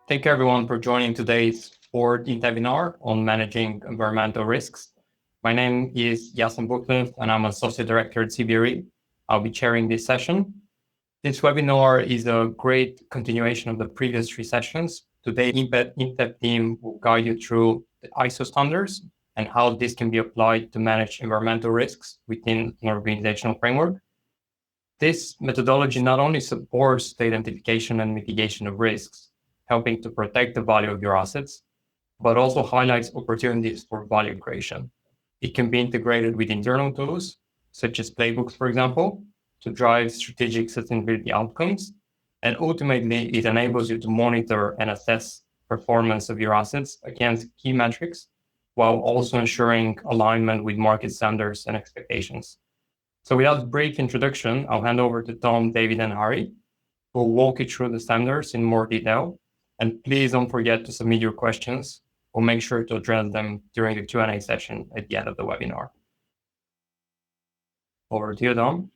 Thank you everyone for joining today's fourth Intebinar on managing environmental risks. My name is Yasin Buklev and I'm Associate Director at CBRE. I'll be chairing this session. This webinar is a great continuation of the previous three sessions. Today, Inteb team will guide you through the ISO standards and how this can be applied to manage environmental risks within an organizational framework. This methodology not only supports the identification and mitigation of risks, helping to protect the value of your assets, but also highlights opportunities for value creation. It can be integrated with internal tools, such as playbooks, for example, to drive strategic sustainability outcomes. And ultimately, it enables you to monitor and assess performance of your assets against key metrics, while also ensuring alignment with market standards and expectations. So without brief introduction, I'll hand over to Tom, David, and Harry, who will walk you through the standards in more detail. And please don't forget to submit your questions. We'll make sure to address them during the Q&A session at the end of the webinar. Over to you, Tom.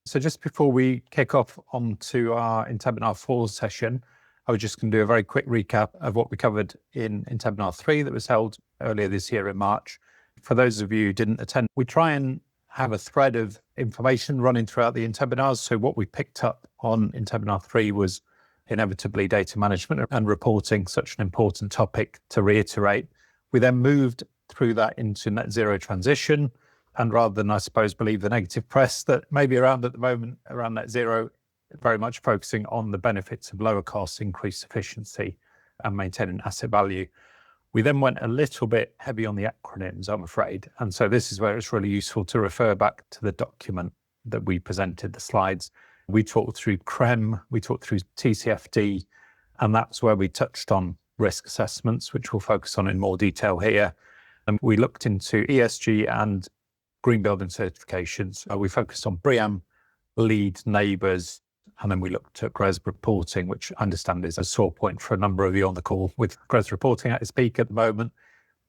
So just before we kick off onto our Intebinar 4 session, I was just going to do a very quick recap of what we covered in Intebinar 3 that was held earlier this year in March. For those of you who didn't attend, we try and have a thread of information running throughout the Intebinars. So what we picked up on Intebinar 3 was inevitably data management and reporting, such an important topic to reiterate. We then moved through that into net zero transition. And rather than, I suppose, believe the negative press that may be around at the moment around net zero, very much focusing on the benefits of lower costs, increased efficiency, and maintaining asset value. We then went a little bit heavy on the acronyms, I'm afraid. And so this is where it's really useful to refer back to the document that we presented, the slides. We talked through CREM, we talked through TCFD, and that's where we touched on risk assessments, which we'll focus on in more detail here. And we looked into ESG and green building certifications. We focused on BREEAM, LEED, neighbours, and then we looked at GRESB reporting, which I understand is a sore point for a number of you on the call, with GRESB reporting at its peak at the moment.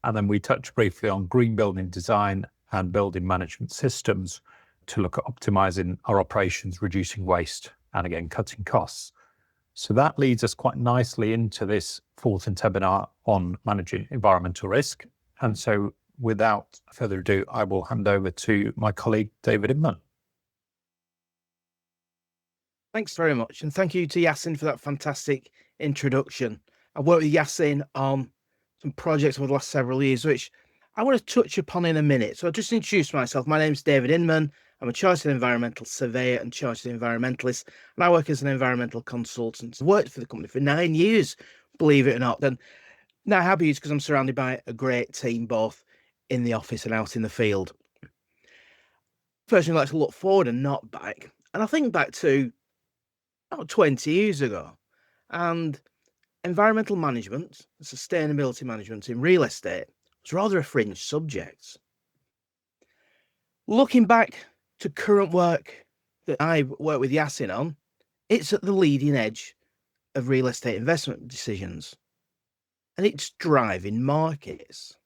And then we touched briefly on green building design and building management systems to look at optimizing our operations, reducing waste, and again, cutting costs. So that leads us quite nicely into this fourth Intebinar on managing environmental risk. And so without further ado, I will hand over to my colleague, David Inman. Thanks very much. And thank you to Yasin for that fantastic introduction. I've worked with Yasin on some projects over the last several years, which I want to touch upon in a minute. So I'll just introduce myself. My name's David Inman. I'm a chartered environmental surveyor and chartered environmentalist, and I work as an environmental consultant. I've worked for the company for 9 years, believe it or not. And now happy is because I'm surrounded by a great team, both in the office and out in the field. Personally, I like to look forward and not back. And I think back to about 20 years ago, and environmental management, sustainability management in real estate was rather a fringe subject. Looking back to current work that I work with Yasin on, it's at the leading edge of real estate investment decisions, and it's driving markets.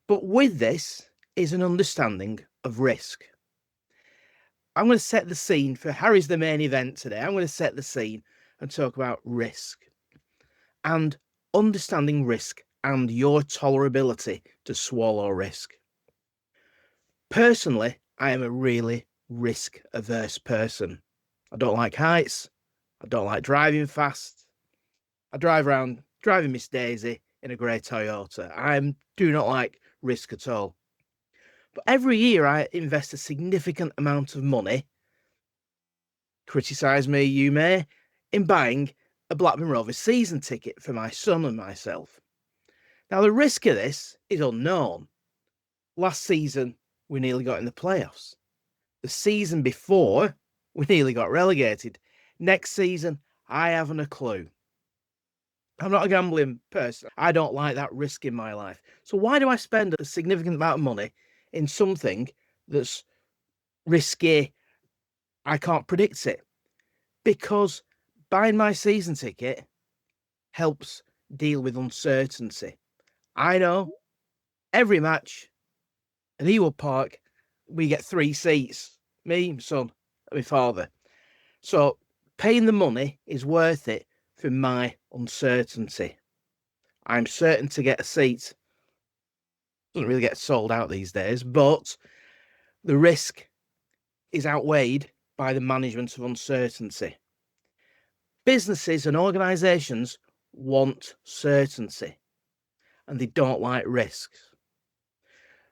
But with this is an understanding of risk. I'm going to set the scene for Harry's the main event today. I'm going to set the scene and talk about risk and understanding risk and your tolerability to swallow risk. Personally, I am a really risk-averse person. I don't like heights. I don't like driving fast. I drive around driving Miss Daisy in a grey Toyota. I do not like risk at all. But every year I invest a significant amount of money, criticise me you may, in buying a Blackburn Rovers season ticket for my son and myself. Now the risk of this is unknown. Last season we nearly got in the playoffs. The season before we nearly got relegated. Next season I haven't a clue. I'm not a gambling person. I don't like that risk in my life. So why do I spend a significant amount of money in something that's risky? I can't predict it. Because buying my season ticket helps deal with uncertainty. I know every match at Ewood Park, we get 3 seats. Me, my son, and my father. So paying the money is worth it for my uncertainty. I'm certain to get a seat. Doesn't really get sold out these days, but the risk is outweighed by the management of uncertainty. Businesses and organisations want certainty, and they don't like risks.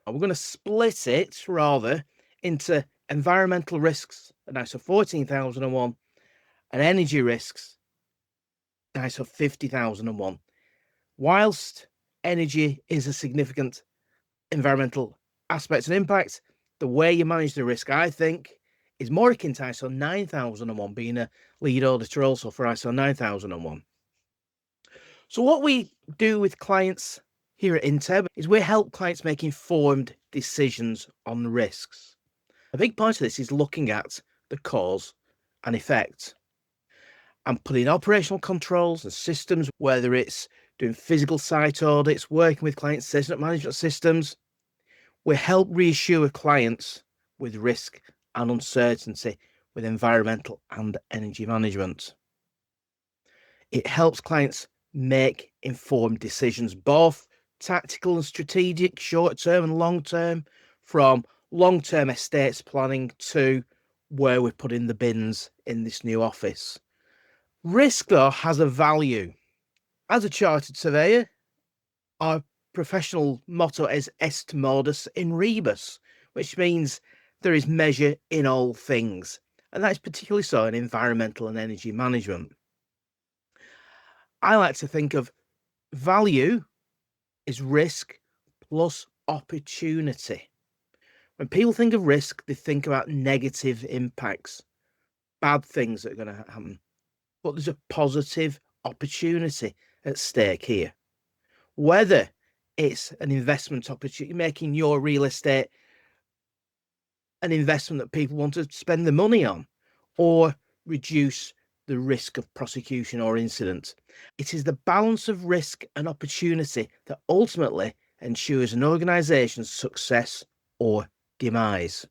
We're going to split it rather into environmental risks at ISO 14001 and energy risks at ISO 50001. Whilst energy is a significant environmental aspect and impact, the way you manage the risk, I think, is more akin to ISO 9001, being a lead auditor also for ISO 9001. So what we do with clients here at Inteb is we help clients make informed decisions on risks. A big part of this is looking at the cause and effect and putting operational controls and systems, whether it's doing physical site audits, working with client incident management systems. We help reassure clients with risk and uncertainty with environmental and energy management. It helps clients make informed decisions, both tactical and strategic, short-term and long-term, from long-term estates planning to where we put in the bins in this new office. Risk, though, has a value. As a chartered surveyor, our professional motto is est modus in rebus, which means there is measure in all things, and that is particularly so in environmental and energy management. I like to think of value is risk plus opportunity. When people think of risk, they think about negative impacts, bad things that are going to happen. But there's a positive opportunity at stake here. Whether it's an investment opportunity, making your real estate an investment that people want to spend the money on, or reduce the risk of prosecution or incident. It is the balance of risk and opportunity that ultimately ensures an organisation's success or demise.